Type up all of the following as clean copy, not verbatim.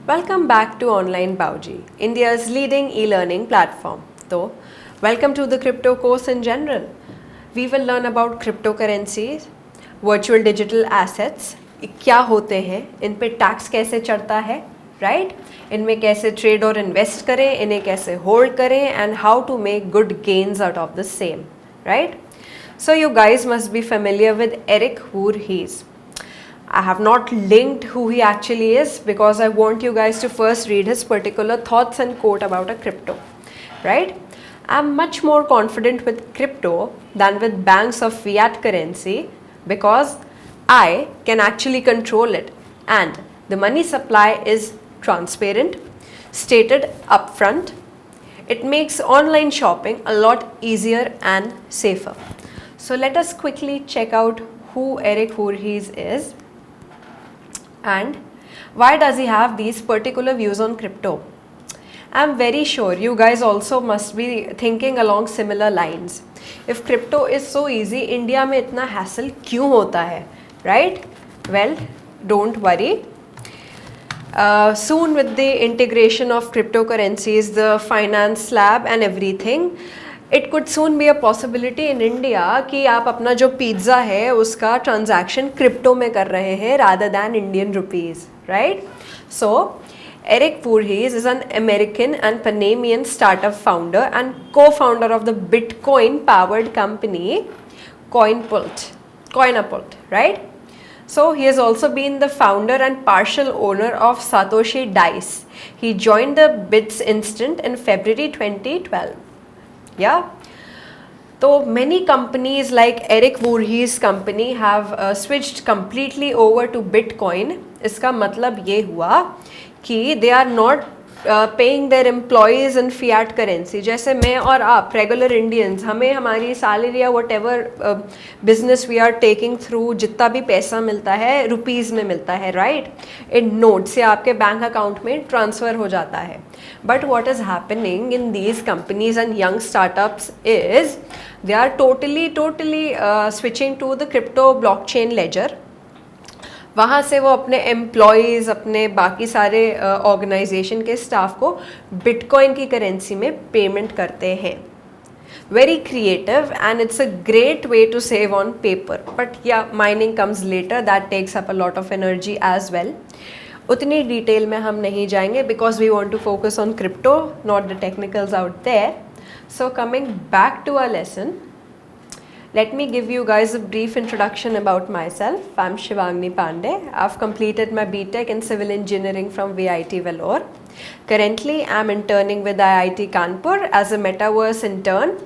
Welcome back to Online Bauji, India's leading e-learning platform. So, welcome to the crypto course in general. We will learn about cryptocurrencies, virtual digital assets, क्या होते हैं, इन पे tax कैसे चढ़ता है, right? इनमें कैसे ट्रेड और इन्वेस्ट करें, इन्हें कैसे होल्ड करें, and how to make good gains out of the same, right? So you guys must be familiar with Eric Voorhees. I have not linked who he actually is because I want you guys to first read his particular thoughts and quote about a crypto, right? I'm much more confident with crypto than with banks of fiat currency because I can actually control it and the money supply is transparent, stated upfront. It makes online shopping a lot easier and safer. So let us quickly check out who Eric Voorhees is. And why does he have these particular views on crypto? I'm very sure you guys also must be thinking along similar lines. If crypto is so easy, India में इतना hassle क्यों होता है, right? Well, don't worry. Soon with the integration of cryptocurrencies, the finance lab and everything, it could soon be a possibility in India कि आप अपना जो pizza है उसका ट्रांजैक्शन क्रिप्टो में कर रहे हैं rather than Indian rupees, right? So, Eric Voorhees is an American and Panamanian startup founder and co-founder of the Bitcoin-powered company Coinapult, right? So, he has also been the founder and partial owner of Satoshi Dice. He joined the Bits Instant in February 2012. Yeah. So many companies like Eric Voorhees company have switched completely over to Bitcoin. इसका मतलब ये हुआ कि they are not paying their employees in fiat currency. जैसे मैं और आप regular Indians, हमें हमारी salary या whatever business we are taking through जितना भी पैसा मिलता है रुपीज़ में मिलता है, right? In notes से आपके बैंक अकाउंट में ट्रांसफ़र हो जाता है. But what is happening in these companies and young startups is they are totally switching to the crypto blockchain ledger. वहाँ से वो अपने एम्प्लॉयज़ अपने बाकी सारे ऑर्गेनाइजेशन के स्टाफ को बिटकॉइन की करेंसी में पेमेंट करते हैं. Very creative and it's a great way to save on paper. But yeah, mining comes later. That takes up a lot of energy as well. उतनी डिटेल में हम नहीं जाएंगे because we want to focus on crypto, not the technicals out there. So coming back to our lesson, let me give you guys a brief introduction about myself. I'm Shivangni Pandey. I've completed my BTech in Civil Engineering from VIT Vellore. Currently, I'm interning with IIT Kanpur as a Metaverse intern.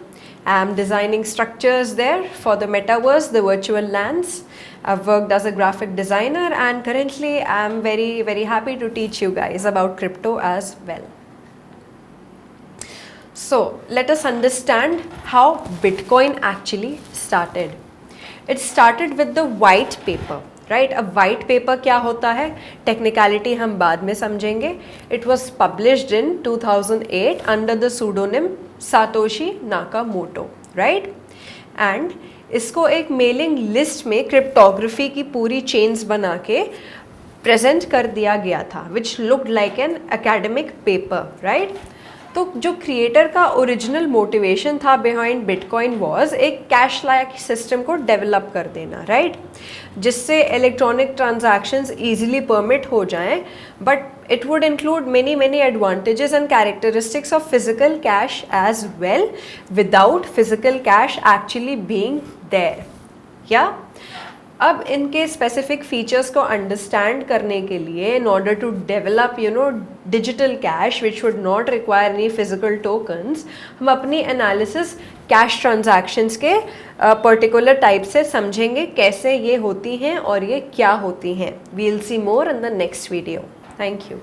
I'm designing structures there for the Metaverse, the virtual lands. I've worked as a graphic designer and currently I'm very happy to teach you guys about crypto as well. So let us understand how Bitcoin actually started. It started with the white paper, right? अब white paper क्या होता है? Technicality हम बाद में समझेंगे. It was published in 2008 under the pseudonym Satoshi Nakamoto, right? And इसको एक मेलिंग लिस्ट में क्रिप्टोग्राफी की पूरी चेन्स बना के प्रेजेंट कर दिया गया था, which looked like an academic paper, right? तो जो क्रिएटर का ओरिजिनल मोटिवेशन था बिहाइंड बिटकॉइन वॉज एक कैश लाइक सिस्टम को डेवलप कर देना, राइट? जिससे इलेक्ट्रॉनिक ट्रांजैक्शंस इजीली परमिट हो जाएं, but it would include many advantages and characteristics of physical cash as well without physical cash actually being there. Yeah? अब इनके specific features को understand करने के लिए in order to develop digital cash which would not require any physical tokens, हम अपनी analysis cash transactions के particular type से समझेंगे कैसे ये होती हैं और ये क्या होती हैं. We will see more in the next video. Thank you.